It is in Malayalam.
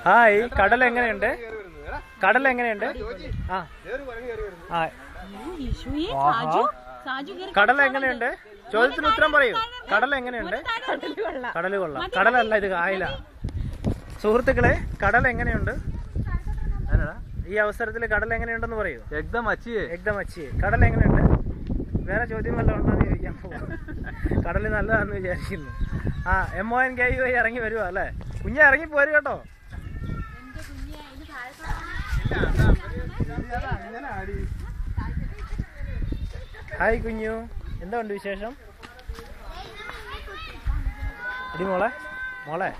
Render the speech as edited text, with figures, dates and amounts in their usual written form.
ഹായ്, കടൽ എങ്ങനെയുണ്ട്? കടൽ എങ്ങനെയുണ്ട്? കടൽ എങ്ങനെയുണ്ട്? ചോദ്യത്തിന് ഉത്തരം പറയൂ. കടൽ എങ്ങനെയുണ്ട്? കടൽ കൊള്ളാം. കടലല്ല, ഇത് കായല. സുഹൃത്തുക്കളെ, കടൽ എങ്ങനെയുണ്ട്? ഈ അവസരത്തിൽ കടൽ എങ്ങനെയുണ്ടെന്ന് പറയൂ. എക്ദം അച്ചിയെ. കടൽ എങ്ങനെയുണ്ട്? വേറെ ചോദ്യം വല്ല ഉണ്ടോന്ന് ചോദിക്കാൻ പോവാം. കടൽ നല്ലതാണെന്ന് വിചാരിക്കുന്നു. MONKUI ഇറങ്ങി വരുവാ അല്ലേ? കുഞ്ഞെ ഇറങ്ങി പോരും കേട്ടോ. ഹായ് കുഞ്ഞു, എന്താ ഉണ്ട് വിശേഷം? മോളെ